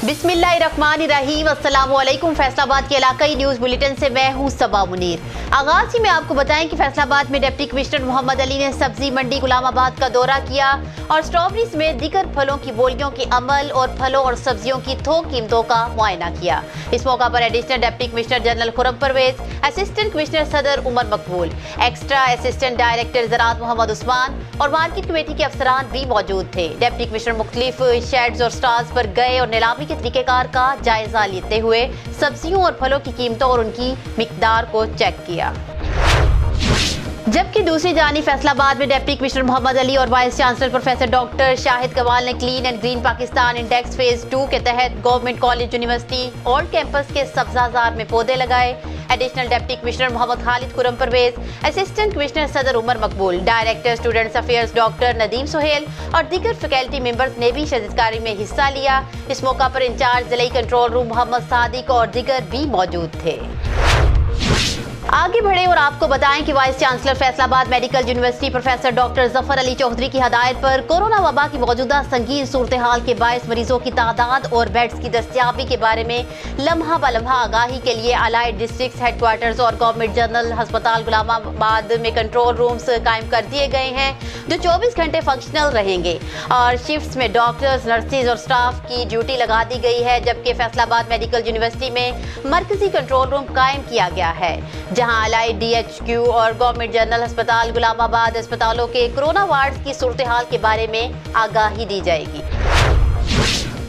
بسم اللہ الرحمن الرحیم۔ السلام علیکم۔ فیصل آباد کے علاقائی نیوز بلیٹن سے میں ہوں صبا منیر۔ آغاز ہی میں آپ کو بتائیں کہ فیصل آباد میں ڈپٹی کمشنر محمد علی نے سبزی منڈی غلام آباد کا دورہ کیا اور اسٹرابری سمیت دیگر پھلوں کی بولیوں کی عمل اور پھلوں اور سبزیوں کی تھوک قیمتوں کا معائنہ کیا۔ اس موقع پر ایڈیشنل ڈپٹی کمشنر جنرل خرم پرویز، اسسٹنٹ کمشنر صدر عمر مقبول، ایکسٹرا اسسٹنٹ ڈائریکٹر زراعت محمد عثمان اور مارکیٹ کمیٹی کے افسران بھی موجود تھے۔ ڈپٹی کمشنر مختلف شیڈز اور سٹالز پر گئے اور نیلامی کے طریقہ کار کا جائزہ لیتے ہوئے سبزیوں اور پھلوں کی قیمتوں اور ان کی مقدار کو چیک کیا۔ جبکہ دوسری جانب فیصل آباد میں ڈپٹی کمشنر محمد علی اور vice chancellor professor doctor Shahid Kamal نے clean and green Pakistan index phase 2 کے تحت government college university old campus کے سبزہ زار میں پودے لگائے۔ Additional deputy commissioner Muhammad Khalid Khurram Pervez, assistant commissioner Saddar Umar Maqbool, director students affairs doctor Nadeem Sohail اور دیگر فیکلٹی ممبرز نے بھی شجرت کاری میں حصہ لیا۔ اس موقع پر انچارج ضلعی کنٹرول روم محمد صادق اور دیگر بھی موجود تھے۔ آگے بڑھیں اور آپ کو بتائیں کہ وائس چانسلر فیصل آباد میڈیکل یونیورسٹی پروفیسر ڈاکٹر ظفر علی چودھری کی ہدایت پر کورونا وبا کی موجودہ سنگین صورتحال کے باعث مریضوں کی تعداد اور بیڈز کی دستیابی کے بارے میں لمحہ بلمحہ آگاہی کے لیے الائڈ ڈسٹرکٹ ہیڈ کوارٹرز اور گورنمنٹ جنرل ہسپتال غلام آباد میں کنٹرول رومز قائم کر دیے گئے ہیں جو 24 گھنٹے فنکشنل رہیں گے اور شفٹس میں ڈاکٹرز، نرسز اور سٹاف کی ڈیوٹی لگا دی گئی ہے، جبکہ فیصل آباد میڈیکل یونیورسٹی میں مرکزی کنٹرول روم قائم کیا گیا ہے جہاں الائڈ ڈی ایچ کیو اور گورنمنٹ جنرل ہسپتال غلام آباد اسپتالوں کے کرونا وارڈز کی صورتحال کے بارے میں آگاہی دی جائے گی۔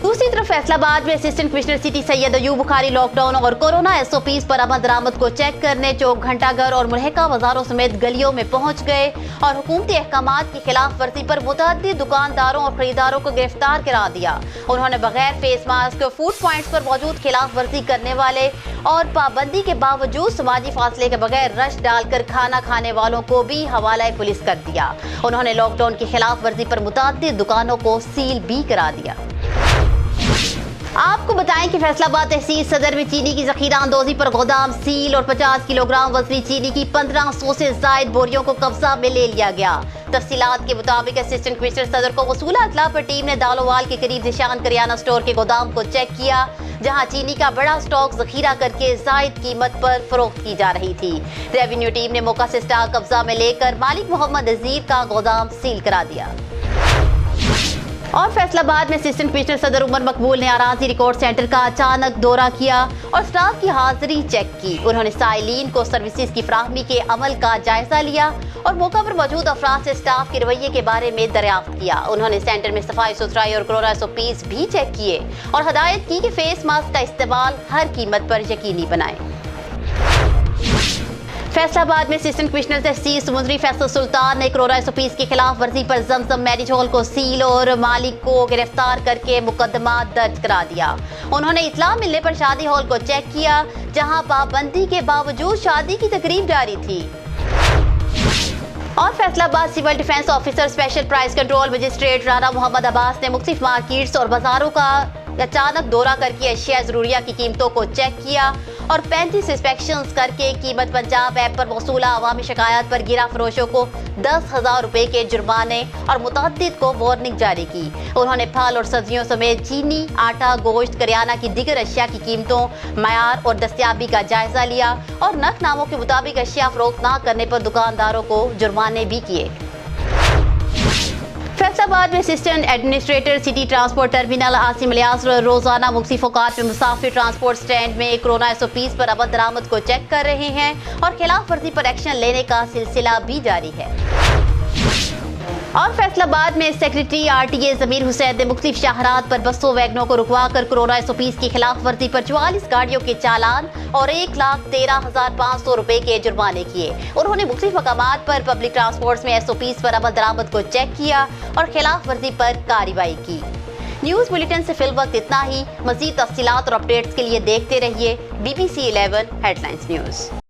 دوسری طرف فیصل آباد میں اسسٹنٹ کمشنر سٹی سید ایوب بخاری لاک ڈاؤن اور کورونا ایس او پیز پر عمل درآمد کو چیک کرنے چوک گھنٹہ گھر اور ملحقہ بازاروں سمیت گلیوں میں پہنچ گئے اور حکومتی احکامات کی خلاف ورزی پر متعدد دکانداروں اور خریداروں کو گرفتار کرا دیا۔ انہوں نے بغیر فیس ماسک، فوڈ پوائنٹس پر موجود خلاف ورزی کرنے والے اور پابندی کے باوجود سماجی فاصلے کے بغیر رش ڈال کر کھانا کھانے والوں کو بھی حوالے پولیس کر دیا۔ انہوں نے لاک ڈاؤن کی خلاف ورزی پر متعدد دکانوں کو سیل بھی کرا دیا۔ آپ کو بتائیں کہ فیصل آباد تحصیل صدر میں چینی کی ذخیرہ اندوزی پر گودام سیل اور 50 کلو گرام وزنی چینی کی 1500 سے زائد بوریوں کو قبضہ میں لے لیا گیا۔ تفصیلات کے مطابق اسسٹنٹ کمشنر صدر کو موصولہ اطلاع پر ٹیم نے دالووال کے قریب ذیشان کریانہ اسٹور کے گودام کو چیک کیا جہاں چینی کا بڑا سٹاک ذخیرہ کر کے زائد قیمت پر فروخت کی جا رہی تھی۔ ریونیو ٹیم نے موقع سے سٹاک قبضہ میں لے کر مالک محمد نذیر کا گودام سیل کرا دیا۔ اور فیصل آباد میں اسسٹنٹ کمشنر صدر عمر مقبول نے اراضی ریکارڈ سینٹر کا اچانک دورہ کیا اور سٹاف کی حاضری چیک کی۔ انہوں نے سائلین کو سروسز کی فراہمی کے عمل کا جائزہ لیا اور موقع پر موجود افراد سے سٹاف کے رویے کے بارے میں دریافت کیا۔ انہوں نے سینٹر میں صفائی ستھرائی اور کورونا ایس او پیز بھی چیک کیے اور ہدایت کی کہ فیس ماسک کا استعمال ہر قیمت پر یقینی بنائیں۔ فیصل آباد میں اسسٹنٹ کمشنر تحصیل سمندری فیصل سلطان نے کورونا ایس او پیز کی خلاف ورزی پر زمزم میرج ہال کو سیل اور مالک کو گرفتار کر کے مقدمہ درج کرا دیا۔ انہوں نے اطلاع ملنے پر شادی ہال کو چیک کیا جہاں پابندی کے باوجود شادی کی تقریب جاری تھی۔ اور Faisalabad civil defence officer special price control magistrate Rana Muhammad Abbas نے مختلف مارکیٹس اور بازاروں کا اچانک دورہ کر کے اشیاء ضروریہ کی قیمتوں کو چیک کیا اور 35 انسپیکشنز کر کے قیمت پنجاب ایپ پر موصولہ عوامی شکایات پر گرا فروشوں کو 10,000 روپے کے جرمانے اور متعدد کو وارننگ جاری کی۔ انہوں نے پھل اور سبزیوں سمیت چینی، آٹا، گوشت، کریانہ کی دیگر اشیاء کی قیمتوں، معیار اور دستیابی کا جائزہ لیا اور نرخ ناموں کے مطابق اشیاء فروخت نہ کرنے پر دکانداروں کو جرمانے بھی کیے۔ فیصل آباد میں assistant administrator city transport terminal Asim Ilyas روزانہ مختلف اوقات میں مسافر ٹرانسپورٹ سٹینڈ میں کورونا ایس او پیز پر عمل درآمد کو چیک کر رہے ہیں اور خلاف ورزی پر ایکشن لینے کا سلسلہ بھی جاری ہے۔ اور فیصل آباد میں سیکریٹری آر ٹی اے ضمیر حسین نے مختلف شاہراہات پر بسوں ویگنوں کو رکوا کر کورونا ایس او پیز کی خلاف ورزی پر 44 گاڑیوں کے چالان اور 1,13,500 روپے کے جرمانے کیے۔ انہوں نے مختلف مقامات پر پبلک ٹرانسپورٹ میں ایس او پیز پر عمل درآمد کو چیک کیا اور خلاف ورزی پر کارروائی کی۔ نیوز بلیٹن سے فی الوقت اتنا ہی۔ مزید تفصیلات اور اپڈیٹس کے لیے دیکھتے رہیے BBC 11 ہیڈ لائنز نیوز۔